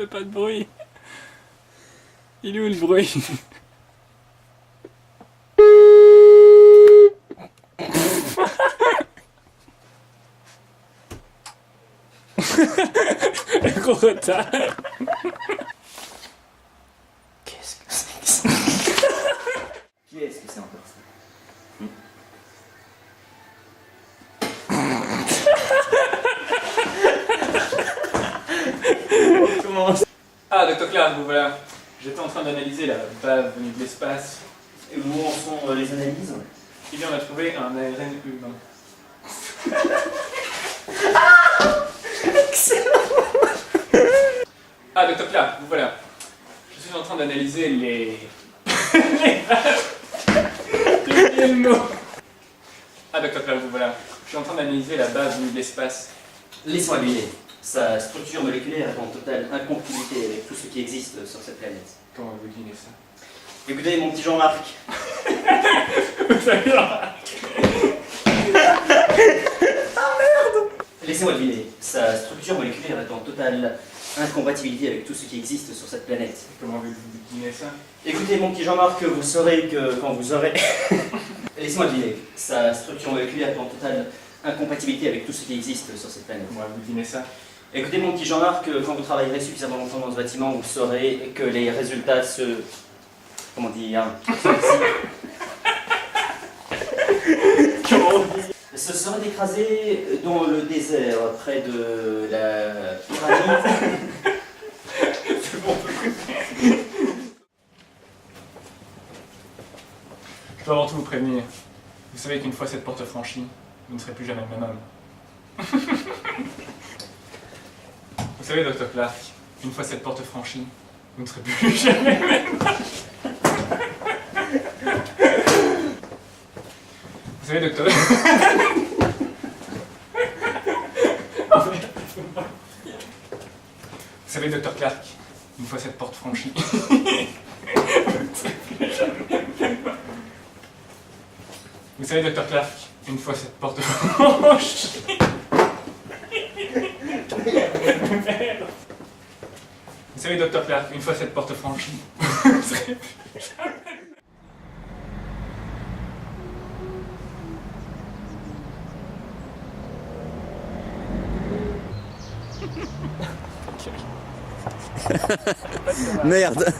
Fais pas de bruit. Il est où le bruit? Gros retard. Qu'est-ce que c'est que ça? Qui est-ce que c'est encore ça? Comment ça? Ah, Dr. Clark, vous voilà. J'étais en train d'analyser la bave venue de l'espace. Et où en sont les analyses? Eh bien, on a trouvé un ARN humain. Ah, Dr. Clark, vous voilà. Je suis en train d'analyser les... les baves. J'ai oublié le mot. Ah, Dr. Clark, vous voilà. Je suis en train d'analyser la bave venue de l'espace. Laissez-moi deviner. Sa structure moléculaire est en totale incompatibilité avec tout ce qui existe sur cette planète. Comment vous devinez ça? Écoutez, mon petit Jean-Marc. Vous savez, Laissez-moi deviner. Sa structure moléculaire est en totale incompatibilité avec tout ce qui existe sur cette planète. comment vous devinez ça? Écoutez, mon petit Jean-Marc, vous saurez que quand vous aurez... Laissez-moi deviner. Sa structure moléculaire est en totale incompatibilité avec tout ce qui existe sur cette planète. Comment vous devinez ça? Écoutez, mon petit Jean-Marc, quand vous travaillerez suffisamment longtemps dans ce bâtiment, vous saurez que les résultats se... Comment dire? Comment on dit? Se seraient écrasés dans le désert, près de la pyramide. C'est bon. Je dois avant tout vous prévenir. Vous savez qu'une fois cette porte franchie, vous ne serez plus jamais le même homme. Vous savez, Dr. Clark, une fois cette porte franchie, vous ne serez plus jamais le même homme. Vous savez, Dr. Vous savez, Dr. Clark, une fois cette porte franchie, vous ne serez plus jamais le même homme. Vous savez, Dr. Clark, une fois cette porte franchie... Merde. Vous savez, Dr. Clark, une fois cette porte franchie, vous ne serez plus jamais... Merde.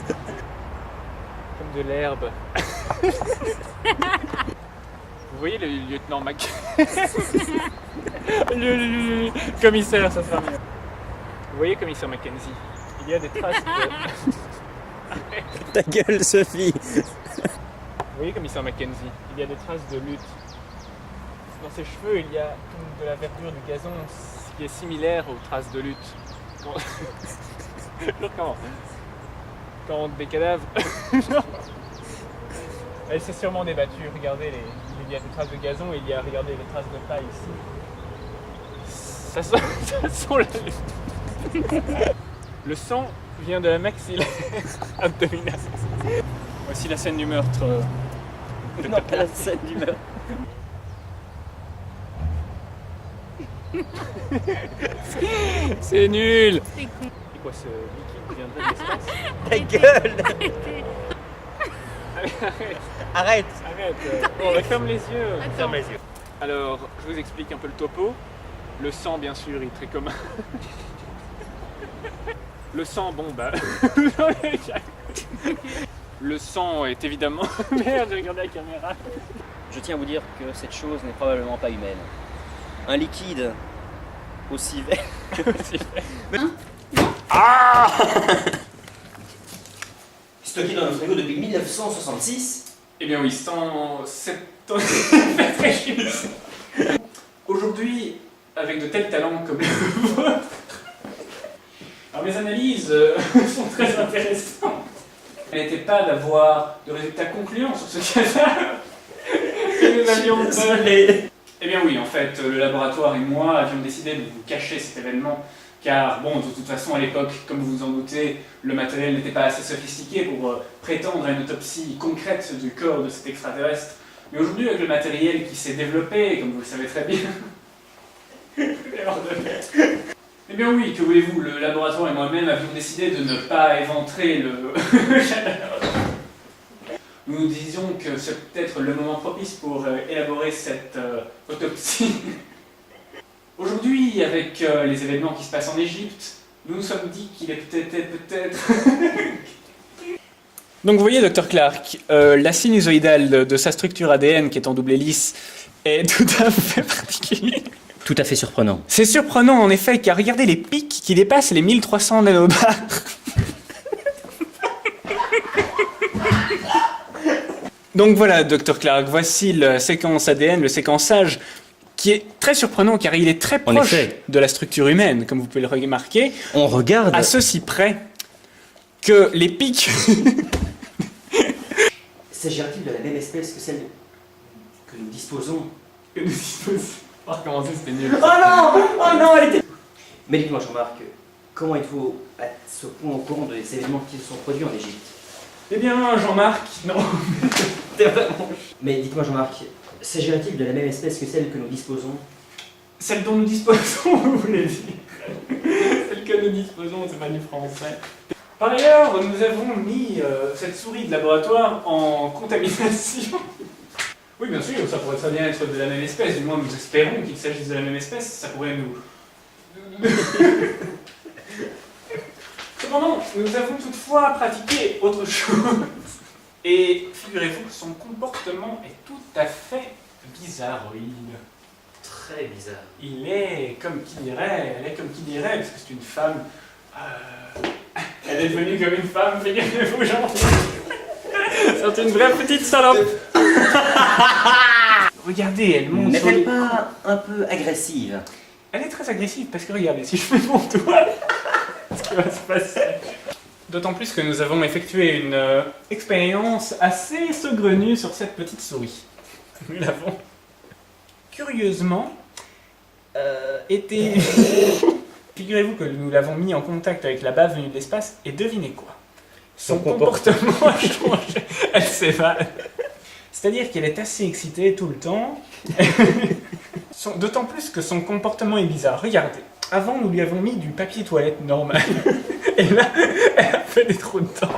Comme de l'herbe. Vous voyez le lieutenant Mac... le commissaire, ça sera mieux. Vous voyez, commissaire Mackenzie, il y a des traces de... Ta gueule, Sophie. Vous voyez, commissaire Mackenzie, il y a des traces de lutte. Dans ses cheveux, il y a comme de la verdure du gazon, ce qui est similaire aux traces de lutte. Comment quand on des cadavres. Elle s'est sûrement débattue. Regardez, il y a des traces de gazon et il y a, regardez, les traces de paille ici. Ça sent la lutte. Le sang vient de la maxillaire abdominale. Voici la scène du meurtre. Non, pas la scène du meurtre. C'est nul. C'est con. C'est quoi ce liquide qui viendrait de l'espace? Ta gueule. Arrête. Arrête. Bon, ferme les yeux. Attends. Ferme les yeux. Alors, je vous explique un peu le topo. Le sang, bien sûr, est très commun. Le sang, bon, bah... Le sang est évidemment... Merde, j'ai regardé la caméra. Je tiens à vous dire que cette chose n'est probablement pas humaine. Un liquide aussi vert. Ah Stocké dans le frigo depuis 1966. Eh bien oui, 107 ans. Aujourd'hui, avec de tels talents comme le vôtre, alors mes analyses sont très intéressantes. Elle n'était pas d'avoir de résultats concluants sur ce cadavre. Nous avions Désolé. Eh bien oui, en fait, le laboratoire et moi avions décidé de vous cacher cet événement, car bon, de toute façon, à l'époque, comme vous vous en doutez, le matériel n'était pas assez sophistiqué pour prétendre à une autopsie concrète du corps de cet extraterrestre. Mais aujourd'hui, avec le matériel qui s'est développé, comme vous le savez très bien, Eh bien oui, que voulez-vous, le laboratoire et moi-même avions décidé de ne pas éventrer le... Nous nous disions que c'est peut-être le moment propice pour élaborer cette autopsie. Aujourd'hui, avec les événements qui se passent en Égypte, nous nous sommes dit qu'il est peut-être... Donc vous voyez, Dr Clark, la sinusoïdale de sa structure ADN, qui est en double hélice, est tout à fait particulière. Tout à fait surprenant. C'est surprenant en effet, car regardez les pics qui dépassent les 1300 nanobars. Donc voilà, Dr Clark, voici la séquence ADN, le séquençage, qui est très surprenant car il est très proche de la structure humaine, comme vous pouvez le remarquer. On regarde... À ceci près que les pics... S'agira-t-il de la même espèce que celle que nous disposons? Oh, comment c'était nul. Oh non! Oh non, elle était... Mais dites-moi, Jean-Marc, comment êtes-vous à ce point au courant des événements qui se sont produits en Égypte? Eh bien, Jean-Marc, non. T'es vraiment... Mais dites-moi, Jean-Marc, s'agira-t-il de la même espèce que celle que nous disposons? Celle dont nous disposons, vous voulez dire. Celle que nous disposons, c'est pas du français. Par ailleurs, nous avons mis cette souris de laboratoire en contamination. Oui, bien sûr, ça pourrait très bien être de la même espèce, du moins nous espérons qu'il s'agisse de la même espèce, ça pourrait nous... Cependant, nous avons toutefois pratiqué autre chose. Et figurez-vous que son comportement est tout à fait bizarroïde. Très bizarre. Il est comme qui dirait, elle est comme qui dirait, parce que c'est une femme... elle est devenue comme une femme, figurez-vous, genre... C'est une vraie petite salope. Regardez, elle monte. N'est-elle pas un peu agressive? Elle est très agressive parce que regardez, si je fais mon doigt, ce qui va se passer. D'autant plus que nous avons effectué une expérience assez saugrenue sur cette petite souris. Nous l'avons curieusement été... Figurez-vous que nous l'avons mis en contact avec la bave venue de l'espace et devinez quoi? Son comportement a changé. Elle s'évade. C'est-à-dire qu'elle est assez excitée tout le temps. D'autant plus que son comportement est bizarre. Regardez, avant nous lui avons mis du papier toilette normal. Et là, elle a fait des trous dedans.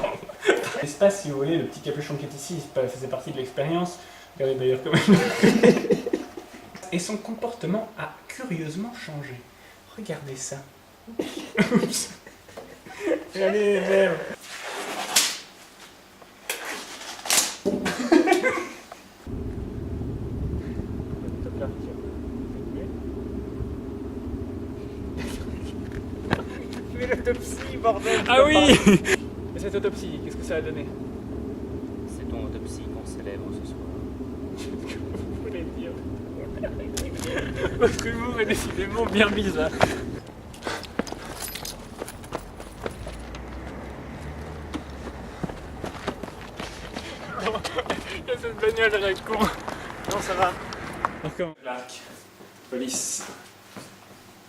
L'espace, si vous voulez, le petit capuchon qui est ici, faisait partie de l'expérience. Regardez d'ailleurs comment il... Et son comportement a curieusement changé. Regardez ça. Oups. Allez, merde. Mais l'autopsie, bordel! Ah oui! Et cette autopsie, qu'est-ce que ça a donné? C'est ton autopsie qu'on célèbre ce soir. Qu'est-ce que vous voulez dire? Votre humour est décidément bien bizarre. Il y a cette bagnole à la con. Non, ça va. Clark, police.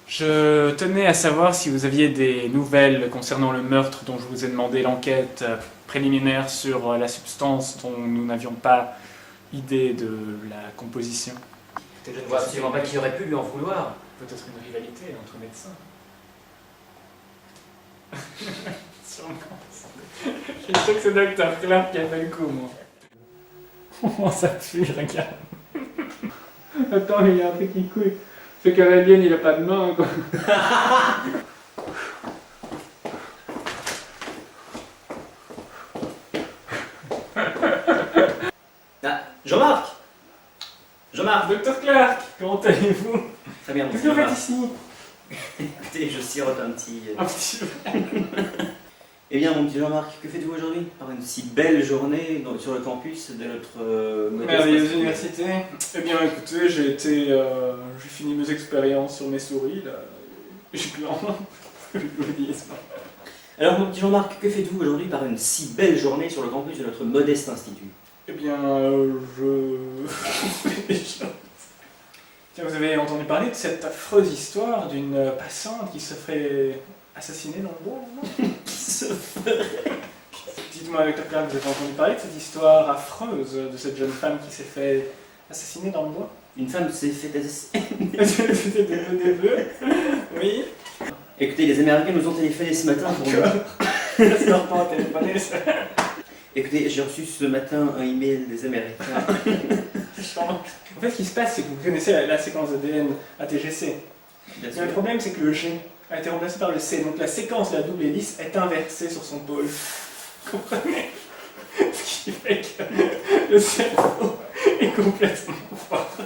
Je tenais à savoir si vous aviez des nouvelles concernant le meurtre dont je vous ai demandé l'enquête préliminaire sur la substance dont nous n'avions pas idée de la composition. Je ne vois absolument pas qui aurait pu lui en vouloir. Peut-être une rivalité entre médecins. Sûrement. Je suis sûr que c'est Dr Clark qui a fait le coup, moi. Oh, ça pue, regarde. Attends, mais il y a un truc qui couille. Ce canadien, il a pas de main, quoi. Ah, Jean-Marc! Jean-Marc! Dr Clark, comment allez-vous? Très bien, Qu'est-ce que vous faites ici? Écoutez, je sirote un petit... Un petit peu. Eh bien, mon petit Jean-Marc, que faites-vous aujourd'hui? Par une si belle journée sur le campus de notre Merveilleuse université. Eh bien, écoutez, j'ai fini mes expériences sur mes souris, là. J'ai plus en main. Je vous dis ça. Alors, mon petit Jean-Marc, que faites-vous aujourd'hui par une si belle journée sur le campus de notre modeste institut? Eh bien, je fais des choses. Tiens, vous avez entendu parler de cette affreuse histoire d'une passante qui se fait assassiner dans le bois, non? Qui se ferait? Dites-moi, Dr. Clark, vous avez entendu parler de cette histoire affreuse de cette jeune femme qui s'est fait assassiner dans le bois? Une femme s'est fait assassiner. C'était des neveux. Oui. Écoutez, les Américains nous ont téléphoné ce matin pour nous. C'est leur temps à téléphoner, ça. Écoutez, j'ai reçu ce matin un email des Américains. En fait, ce qui se passe, c'est que vous connaissez la séquence d'ADN ATGC. Bien Mais le problème, c'est que le G a été remplacé par le C. Donc la séquence de la double hélice est inversée sur son pôle. Vous comprenez? Ce qui fait que le cerveau est complètement fort.